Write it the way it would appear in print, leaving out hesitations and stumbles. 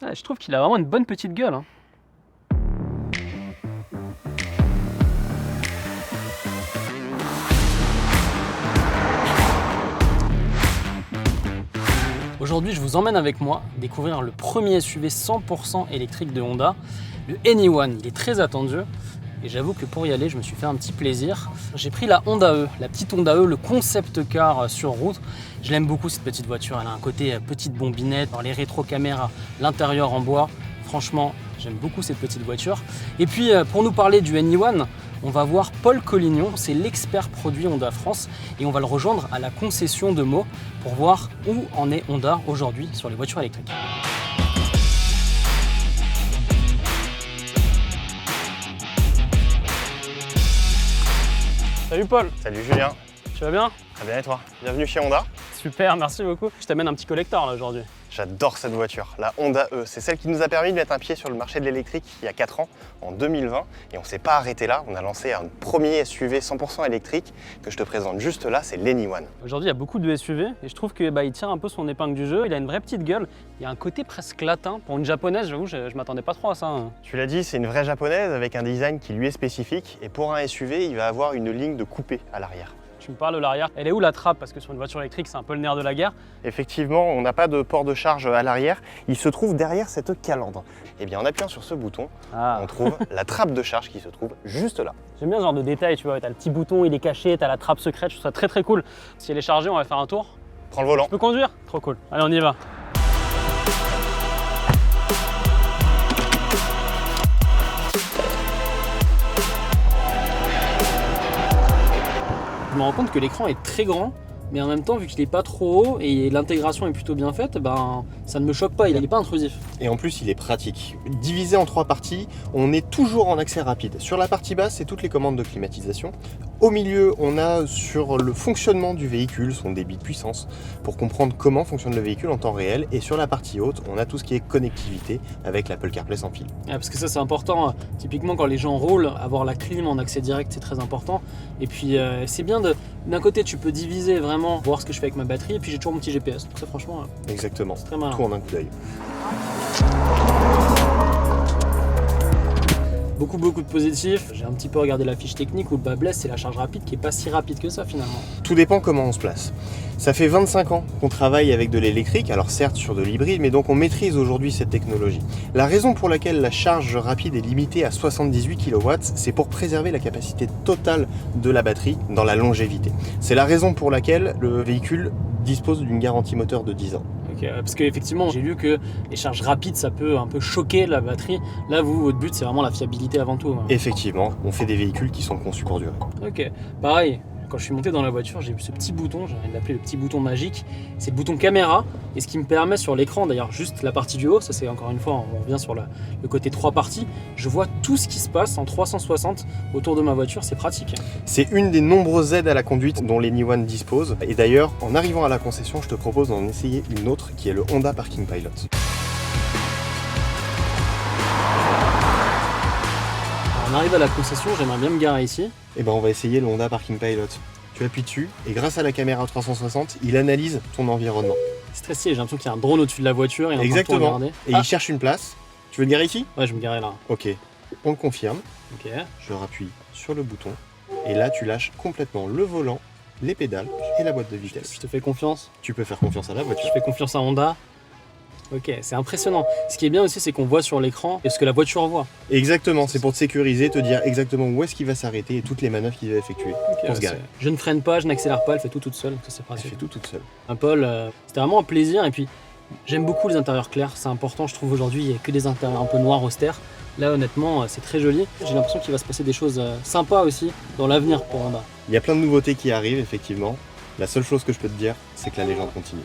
Ah, je trouve qu'il a vraiment une bonne petite gueule. Hein. Aujourd'hui, je vous emmène avec moi découvrir le premier SUV 100% électrique de Honda, le Anyone. Il est très attendu et j'avoue que pour y aller, je me suis fait un petit plaisir. J'ai pris la Honda E, la petite Honda E, le concept car sur route. Je l'aime beaucoup cette petite voiture, elle a un côté petite bombinette, les rétro-caméras, l'intérieur en bois. Franchement, j'aime beaucoup cette petite voiture. Et puis pour nous parler du Anyone, on va voir Paul Collignon, c'est l'expert produit Honda France et on va le rejoindre à la concession de Meaux pour voir où en est Honda aujourd'hui sur les voitures électriques. Salut Paul. Salut Julien. Tu vas bien? Très bien et toi? Bienvenue chez Honda. Super, merci beaucoup. Je t'amène un petit collector là aujourd'hui. J'adore cette voiture, la Honda E. C'est celle qui nous a permis de mettre un pied sur le marché de l'électrique il y a 4 ans, en 2020. Et on ne s'est pas arrêté là. On a lancé un premier SUV 100% électrique que je te présente juste là, c'est l'Anyone. Aujourd'hui, il y a beaucoup de SUV et je trouve qu'il tire un peu son épingle du jeu. Il a une vraie petite gueule. Il y a un côté presque latin. Pour une japonaise, j'avoue, je m'attendais pas trop à ça. Tu l'as dit, c'est une vraie japonaise avec un design qui lui est spécifique. Et pour un SUV, il va avoir une ligne de coupé à l'arrière. Tu me parles de l'arrière. Elle est où la trappe? Parce que sur une voiture électrique, c'est un peu le nerf de la guerre. Effectivement, on n'a pas de port de charge à l'arrière. Il se trouve derrière cette calandre. Et bien en appuyant sur ce bouton, on trouve la trappe de charge qui se trouve juste là. J'aime bien ce genre de détail, tu vois. T'as le petit bouton, il est caché, t'as la trappe secrète. Je trouve ça très très cool. Si elle est chargée, on va faire un tour. Prends le volant. Je peux conduire? Trop cool. Allez, on y va. Je me rends compte que l'écran est très grand, mais en même temps, vu qu'il n'est pas trop haut et l'intégration est plutôt bien faite, ça ne me choque pas, il n'est pas intrusif. Et en plus, il est pratique. Divisé en 3 parties, on est toujours en accès rapide. Sur la partie basse, c'est toutes les commandes de climatisation. Au milieu, on a sur le fonctionnement du véhicule, son débit de puissance, pour comprendre comment fonctionne le véhicule en temps réel. Et sur la partie haute, on a tout ce qui est connectivité avec l'Apple CarPlay sans fil. Parce que ça, c'est important. Typiquement, quand les gens roulent, avoir la clim en accès direct, c'est très important. Et puis, c'est bien d'un côté, tu peux diviser vraiment, voir ce que je fais avec ma batterie. Et puis, j'ai toujours mon petit GPS. Donc ça, franchement, exactement. C'est très malin. Tout en un coup d'œil. Beaucoup de positifs. J'ai un petit peu regardé la fiche technique où le bas blesse, c'est la charge rapide qui est pas si rapide que ça finalement. Tout dépend comment on se place. Ça fait 25 ans qu'on travaille avec de l'électrique, alors certes sur de l'hybride, mais donc on maîtrise aujourd'hui cette technologie. La raison pour laquelle la charge rapide est limitée à 78 kW, c'est pour préserver la capacité totale de la batterie dans la longévité. C'est la raison pour laquelle le véhicule dispose d'une garantie moteur de 10 ans. Okay, parce qu'effectivement, j'ai lu que les charges rapides, ça peut un peu choquer la batterie. Là, votre but, c'est vraiment la fiabilité avant tout. Effectivement, on fait des véhicules qui sont conçus pour durer. Ok, pareil. Quand je suis monté dans la voiture, j'ai vu ce petit bouton, j'ai envie de l'appeler le petit bouton magique. C'est le bouton caméra, et ce qui me permet sur l'écran, d'ailleurs juste la partie du haut, ça c'est encore une fois, on revient sur le côté 3 parties, je vois tout ce qui se passe en 360 autour de ma voiture, c'est pratique. C'est une des nombreuses aides à la conduite dont l'Anyone dispose, et d'ailleurs, en arrivant à la concession, je te propose d'en essayer une autre qui est le Honda Parking Pilot. On arrive à la concession, j'aimerais bien me garer ici. Et on va essayer le Honda Parking Pilot. Tu appuies dessus et grâce à la caméra 360, il analyse ton environnement. C'est très stylé, j'ai l'impression qu'il y a un drone au-dessus de la voiture. Et exactement. Et il cherche une place. Tu veux te garer ici? Ouais, je vais me garer là. Ok, on le confirme. Ok. Je rappuie sur le bouton et là tu lâches complètement le volant, les pédales et la boîte de vitesse. Je te fais confiance. Tu peux faire confiance à la voiture. Je fais confiance à Honda. Ok, c'est impressionnant. Ce qui est bien aussi, c'est qu'on voit sur l'écran ce que la voiture voit. Exactement, c'est pour te sécuriser, te dire exactement où est-ce qu'il va s'arrêter et toutes les manœuvres qu'il va effectuer pour se garer. Je ne freine pas, je n'accélère pas, elle fait tout toute seule. Ça, c'est pratique. Elle fait tout toute seule. Paul, c'était vraiment un plaisir. Et puis, j'aime beaucoup les intérieurs clairs. C'est important, je trouve aujourd'hui, il n'y a que des intérieurs un peu noirs, austères. Là, honnêtement, c'est très joli. J'ai l'impression qu'il va se passer des choses sympas aussi dans l'avenir pour Honda. Il y a plein de nouveautés qui arrivent, effectivement. La seule chose que je peux te dire, c'est que la légende continue.